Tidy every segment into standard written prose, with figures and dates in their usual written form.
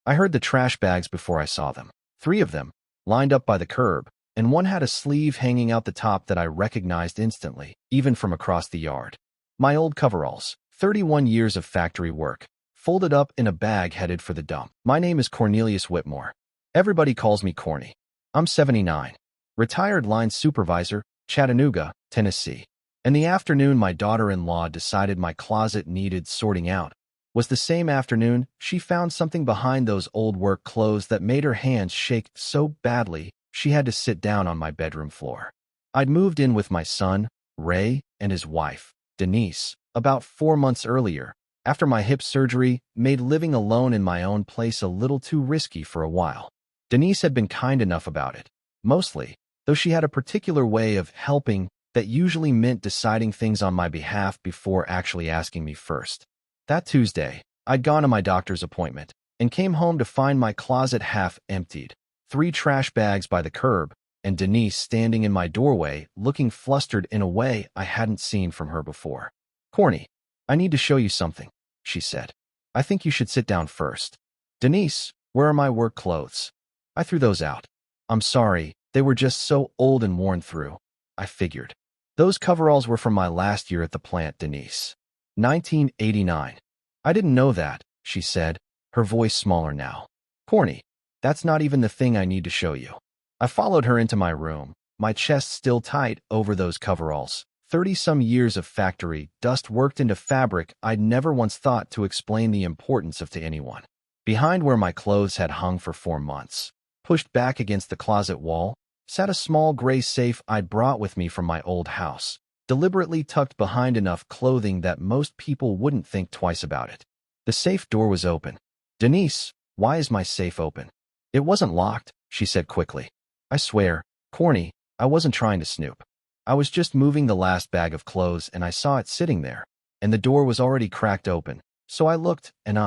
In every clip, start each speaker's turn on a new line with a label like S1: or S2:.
S1: I heard the trash bags before I saw them. 3 of them, lined up by the curb, and one had a sleeve hanging out the top that I recognized instantly, even from across the yard. My old coveralls, 31 years of factory work, folded up in a bag headed for the dump. My name is Cornelius Whitmore. Everybody calls me Corny. I'm 79. Retired line supervisor, Chattanooga, Tennessee. In the afternoon my daughter-in-law decided my closet needed sorting out. Was the same afternoon she found something behind those old work clothes that made her hands shake so badly she had to sit down on my bedroom floor. I'd moved in with my son, Ray, and his wife, Denise, about 4 months earlier, after my hip surgery made living alone in my own place a little too risky for a while. Denise had been kind enough about it, mostly, though she had a particular way of helping that usually meant deciding things on my behalf before actually asking me first. That Tuesday, I'd gone to my doctor's appointment and came home to find my closet half emptied, 3 trash bags by the curb, and Denise standing in my doorway looking flustered in a way I hadn't seen from her before. "Corny, I need to show you something," she said. "I think you should sit down first." "Denise, where are my work clothes?" "I threw those out." "I'm sorry, they were just so old and worn through," I figured. "Those coveralls were from my last year at the plant, Denise. 1989. "I didn't know that," she said, her voice smaller now. "Corny, that's not even the thing I need to show you." I followed her into my room, my chest still tight over those coveralls. 30-some years of factory dust worked into fabric I'd never once thought to explain the importance of to anyone. Behind where my clothes had hung for 4 months, pushed back against the closet wall, sat a small gray safe I'd brought with me from my old house, deliberately tucked behind enough clothing that most people wouldn't think twice about it. The safe door was open. "Denise, why is my safe open?" "It wasn't locked," she said quickly. "I swear, Corny, I wasn't trying to snoop. I was just moving the last bag of clothes and I saw it sitting there, and the door was already cracked open, so I looked, and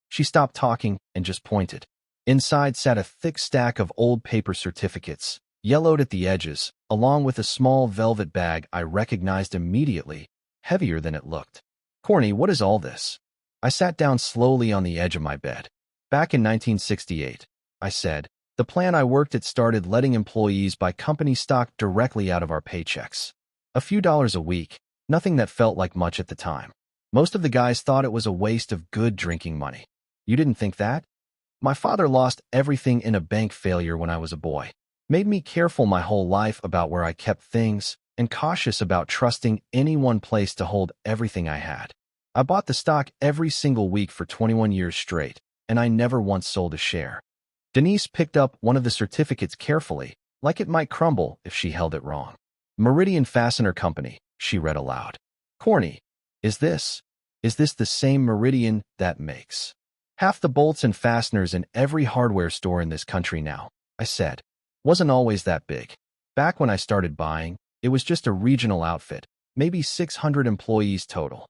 S1: She stopped talking and just pointed. Inside sat a thick stack of old paper certificates, yellowed at the edges, along with a small velvet bag I recognized immediately, heavier than it looked. "Corny, what is all this?" I sat down slowly on the edge of my bed. "Back in 1968, I said, the plant I worked at started letting employees buy company stock directly out of our paychecks. A few dollars a week, nothing that felt like much at the time. Most of the guys thought it was a waste of good drinking money. You didn't think that? My father lost everything in a bank failure when I was a boy. Made me careful my whole life about where I kept things and cautious about trusting any one place to hold everything I had. I bought the stock every single week for 21 years straight, and I never once sold a share." Denise picked up one of the certificates carefully, like it might crumble if she held it wrong. "Meridian Fastener Company," she read aloud. "Corny, is this the same Meridian that makes half the bolts and fasteners in every hardware store in this country now?" I said. "Wasn't always that big. Back when I started buying, it was just a regional outfit, maybe 600 employees total."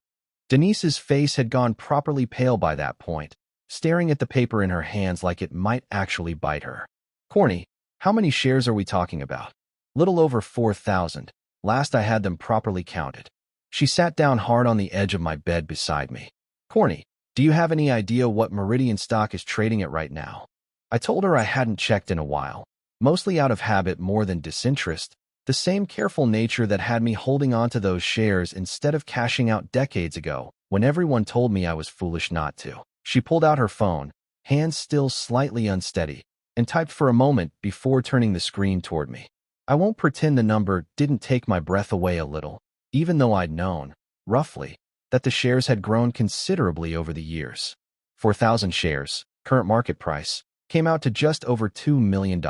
S1: Denise's face had gone properly pale by that point, staring at the paper in her hands like it might actually bite her. "Corny, how many shares are we talking about?" "Little over 4,000. Last I had them properly counted." She sat down hard on the edge of my bed beside me. "Corny, do you have any idea what Meridian stock is trading at right now?" I told her I hadn't checked in a while, mostly out of habit more than disinterest, the same careful nature that had me holding on to those shares instead of cashing out decades ago when everyone told me I was foolish not to. She pulled out her phone, hands still slightly unsteady, and typed for a moment before turning the screen toward me. I won't pretend the number didn't take my breath away a little, even though I'd known, roughly, that the shares had grown considerably over the years. 4,000 shares, current market price, came out to just over $2 million.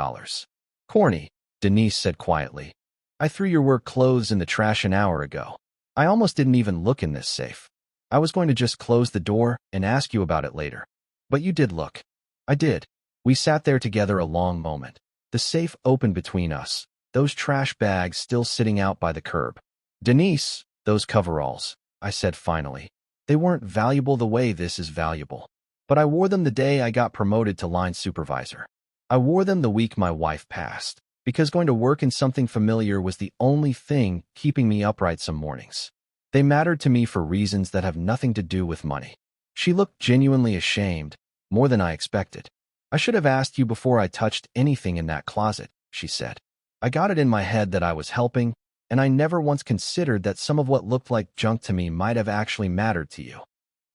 S1: "Corny," Denise said quietly, "I threw your work clothes in the trash an hour ago. I almost didn't even look in this safe. I was going to just close the door and ask you about it later. But you did look." "I did." We sat there together a long moment, the safe open between us, those trash bags still sitting out by the curb. "Denise, those coveralls," I said finally. "They weren't valuable the way this is valuable. But I wore them the day I got promoted to line supervisor. I wore them the week my wife passed, because going to work in something familiar was the only thing keeping me upright some mornings. They mattered to me for reasons that have nothing to do with money." She looked genuinely ashamed, more than I expected. I should have asked you before I touched anything in that closet, she said. I got it in my head that I was helping, and I never once considered that some of what looked like junk to me might have actually mattered to you.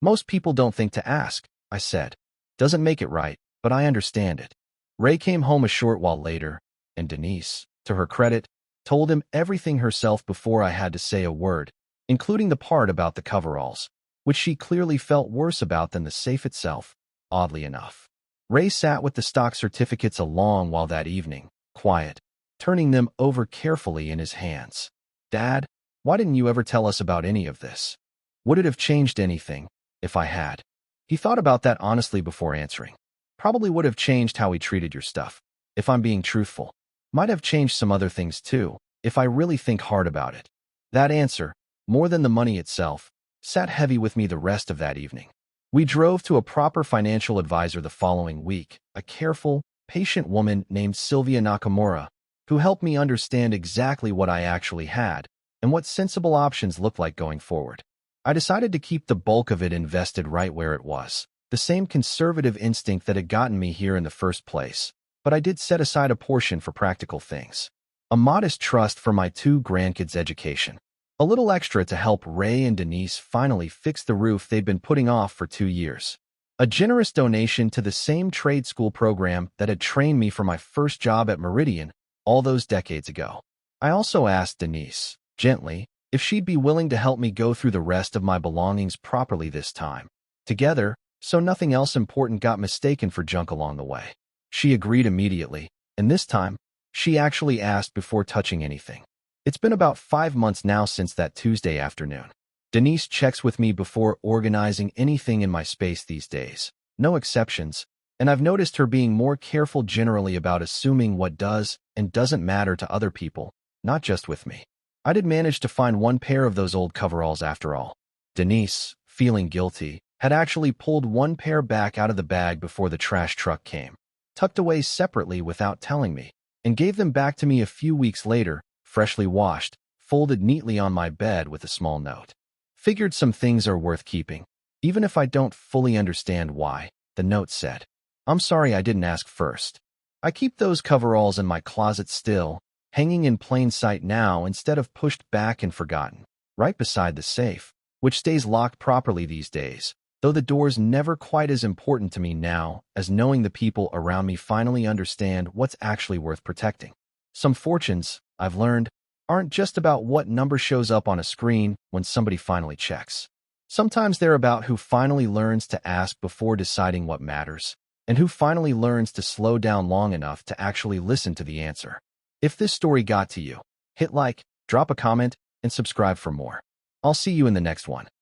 S1: Most people don't think to ask, I said. Doesn't make it right, but I understand it. Ray came home a short while later, and Denise, to her credit, told him everything herself before I had to say a word, including the part about the coveralls, which she clearly felt worse about than the safe itself, oddly enough. Ray sat with the stock certificates a long while that evening, quiet, turning them over carefully in his hands. Dad, why didn't you ever tell us about any of this? Would it have changed anything, if I had? He thought about that honestly before answering. Probably would have changed how he treated your stuff, if I'm being truthful. Might have changed some other things too, if I really think hard about it. That answer, more than the money itself, sat heavy with me the rest of that evening. We drove to a proper financial advisor the following week, a careful, patient woman named Sylvia Nakamura, who helped me understand exactly what I actually had and what sensible options looked like going forward. I decided to keep the bulk of it invested right where it was, the same conservative instinct that had gotten me here in the first place, but I did set aside a portion for practical things. A modest trust for my 2 grandkids' education. A little extra to help Ray and Denise finally fix the roof they'd been putting off for 2 years. A generous donation to the same trade school program that had trained me for my first job at Meridian all those decades ago. I also asked Denise, gently, if she'd be willing to help me go through the rest of my belongings properly this time, together, so nothing else important got mistaken for junk along the way. She agreed immediately, and this time, she actually asked before touching anything. It's been about 5 months now since that Tuesday afternoon. Denise checks with me before organizing anything in my space these days, no exceptions, and I've noticed her being more careful generally about assuming what does and doesn't matter to other people, not just with me. I did manage to find 1 pair of those old coveralls after all. Denise, feeling guilty, had actually pulled 1 pair back out of the bag before the trash truck came, tucked away separately without telling me, and gave them back to me a few weeks later, freshly washed, folded neatly on my bed with a small note. Figured some things are worth keeping, even if I don't fully understand why, the note said. I'm sorry I didn't ask first. I keep those coveralls in my closet still, hanging in plain sight now instead of pushed back and forgotten, right beside the safe, which stays locked properly these days, though the door's never quite as important to me now as knowing the people around me finally understand what's actually worth protecting. Some fortunes, I've learned, aren't just about what number shows up on a screen when somebody finally checks. Sometimes they're about who finally learns to ask before deciding what matters, and who finally learns to slow down long enough to actually listen to the answer. If this story got to you, hit like, drop a comment, and subscribe for more. I'll see you in the next one.